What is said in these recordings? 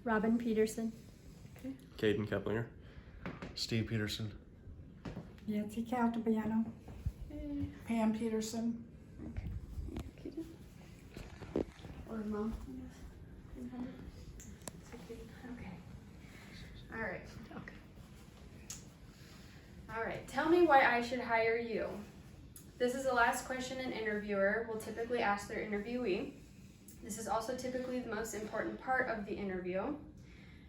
Robin Peterson. Caden Keplinger. Steve Peterson. Nancy Caltabiano. Pam Peterson. Or mom. Okay. All right. All right. Tell me why I should hire you. This is the last question an interviewer will typically ask their interviewee. This is also typically the most important part of the interview.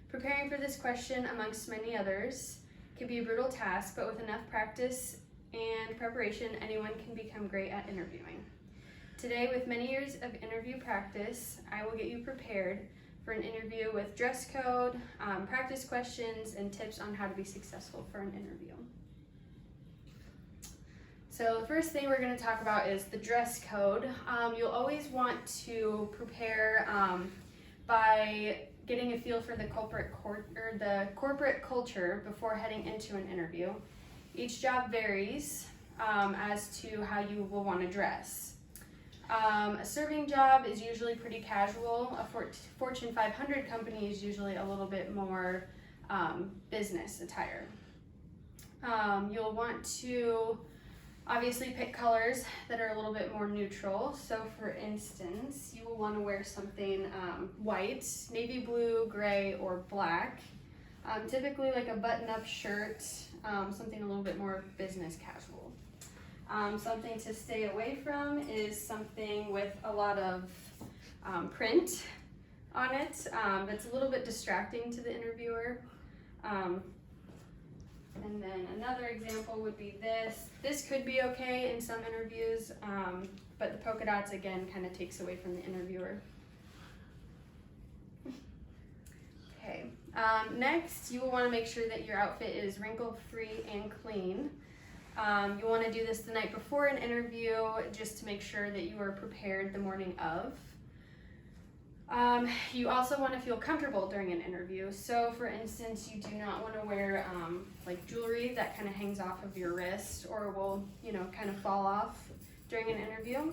Preparing for this question, amongst many others, can be a brutal task, but with enough practice and preparation, anyone can become great at interviewing. Today, with many years of interview practice, I will get you prepared for an interview with dress code, practice questions, and tips on how to be successful for an interview. So the first thing we're going to talk about is the dress code. You'll always want to prepare by getting a feel for the corporate culture before heading into an interview. Each job varies as to how you will want to dress. A serving job is usually pretty casual. A Fortune 500 company is usually a little bit more business attire. You'll want to obviously pick colors that are a little bit more neutral. So for instance, you will want to wear something white, navy blue, gray, or black. Typically like a button-up shirt, something a little bit more business casual. Something to stay away from is something with a lot of print on it that's a little bit distracting to the interviewer. And then another example would be this. This could be okay in some interviews, but the polka dots again kind of takes away from the interviewer. Okay, next you will want to make sure that your outfit is wrinkle-free and clean. You want to do this the night before an interview just to make sure that you are prepared the morning of. You also want to feel comfortable during an interview. So for instance, you do not want to wear like jewelry that kind of hangs off of your wrist or will, kind of fall off during an interview.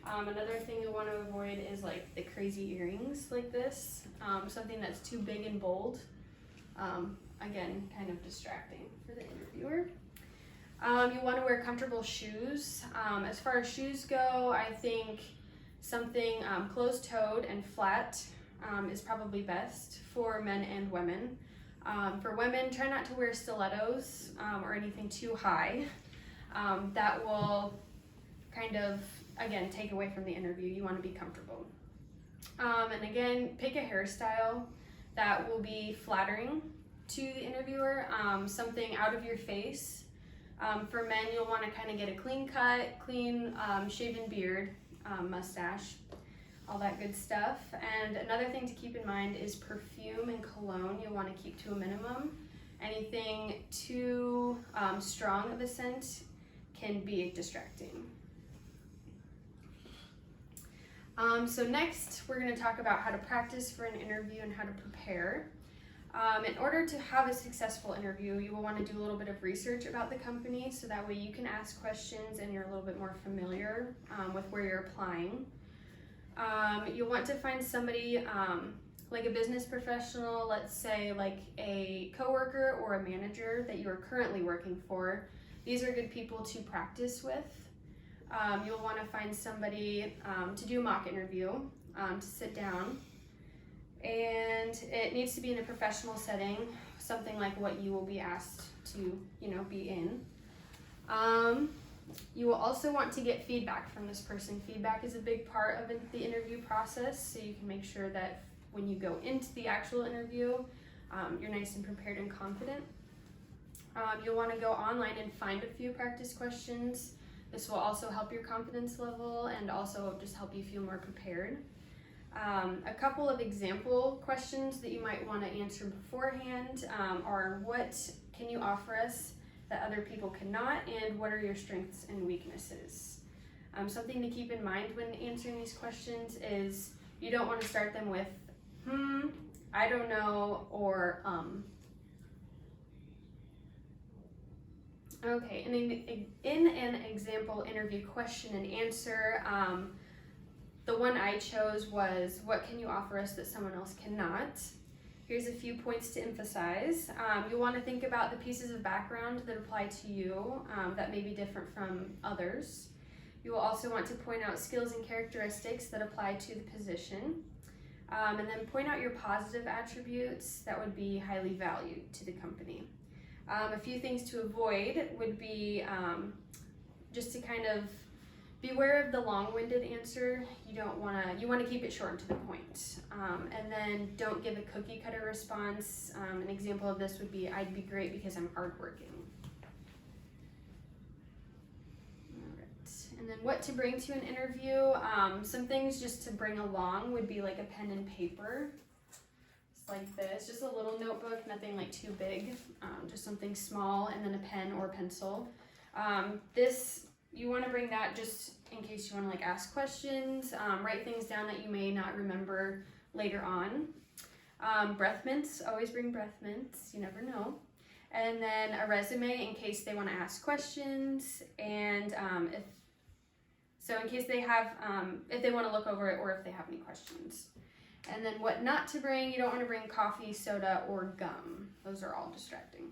Another thing you'll want to avoid is like the crazy earrings like this, something that's too big and bold. Again, kind of distracting for the interviewer. You want to wear comfortable shoes. As far as shoes go, I think something closed-toed and flat is probably best for men and women. For women, try not to wear stilettos or anything too high. That will kind of, again, take away from the interview. You want to be comfortable. And again, pick a hairstyle that will be flattering to the interviewer, something out of your face. For men, you'll want to kind of get a clean cut, clean shaven beard, mustache, all that good stuff. And another thing to keep in mind is perfume and cologne you'll want to keep to a minimum. Anything too strong of a scent can be distracting. So next we're going to talk about how to practice for an interview and how to prepare. In order to have a successful interview, you will want to do a little bit of research about the company so that way you can ask questions and you're a little bit more familiar with where you're applying. You'll want to find somebody like a business professional, let's say like a coworker or a manager that you are currently working for. These are good people to practice with. You'll want to find somebody to do a mock interview, to sit down. And it needs to be in a professional setting, something like what you will be asked to, be in. You will also want to get feedback from this person. Feedback is a big part of the interview process, so you can make sure that when you go into the actual interview, you're nice and prepared and confident. You'll want to go online and find a few practice questions. This will also help your confidence level and also just help you feel more prepared. A couple of example questions that you might want to answer beforehand are what can you offer us that other people cannot, and what are your strengths and weaknesses? Something to keep in mind when answering these questions is you don't want to start them with I don't know, or Okay, in an example interview question and answer, the one I chose was, what can you offer us that someone else cannot? Here's a few points to emphasize. You'll want to think about the pieces of background that apply to you that may be different from others. You will also want to point out skills and characteristics that apply to the position. And then point out your positive attributes that would be highly valued to the company. A few things to avoid would be just to kind of beware of the long-winded answer. You want to keep it short and to the point. And then don't give a cookie cutter response. An example of this would be, I'd be great because I'm hardworking. And then what to bring to an interview. Some things just to bring along would be like a pen and paper. It's like this, just a little notebook, nothing like too big, just something small, and then a pen or pencil. You want to bring that just in case you want to like ask questions, write things down that you may not remember later on. Breath mints, always bring breath mints, you never know. And then a resume in case they want to ask questions, and in case they have, if they want to look over it or if they have any questions. And then what not to bring, you don't want to bring coffee, soda, or gum. Those are all distracting.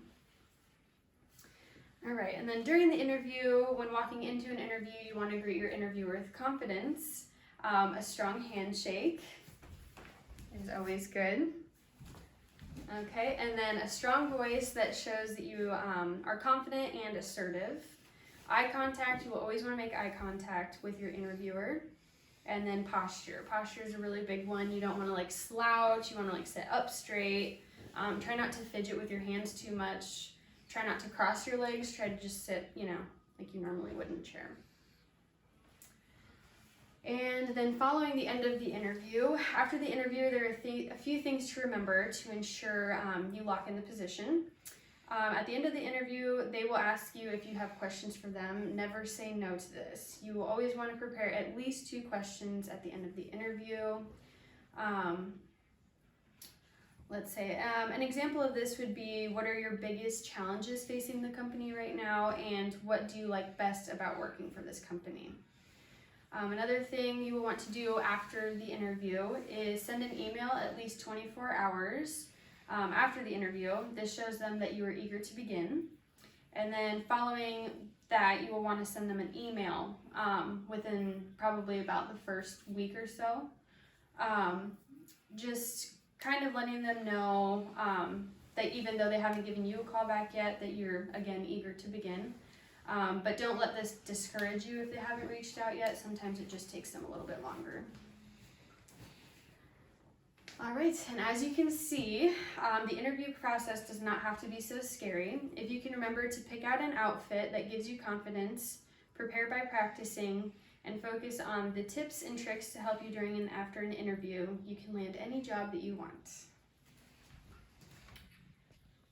All right, and then during the interview, when walking into an interview, you want to greet your interviewer with confidence. A strong handshake is always good. Okay, and then a strong voice that shows that you are confident and assertive. Eye contact, you will always want to make eye contact with your interviewer. And then posture. Posture is a really big one. You don't want to like slouch, you want to like sit up straight. Try not to fidget with your hands too much. Try not to cross your legs, try to just sit, like you normally would in a chair. And then following the end of the interview, after the interview, there are a few things to remember to ensure you lock in the position. At the end of the interview, they will ask you if you have questions for them. Never say no to this. You will always want to prepare at least 2 questions at the end of the interview. Let's say an example of this would be, what are your biggest challenges facing the company right now, and what do you like best about working for this company? Another thing you will want to do after the interview is send an email at least 24 hours after the interview. This shows them that you are eager to begin. And then following that, you will want to send them an email within probably about the first week or so. Just kind of letting them know that even though they haven't given you a call back yet, that you're, again, eager to begin. But don't let this discourage you if they haven't reached out yet. Sometimes it just takes them a little bit longer. All right, and as you can see, the interview process does not have to be so scary. If you can remember to pick out an outfit that gives you confidence, prepare by practicing, and focus on the tips and tricks to help you during and after an interview, you can land any job that you want.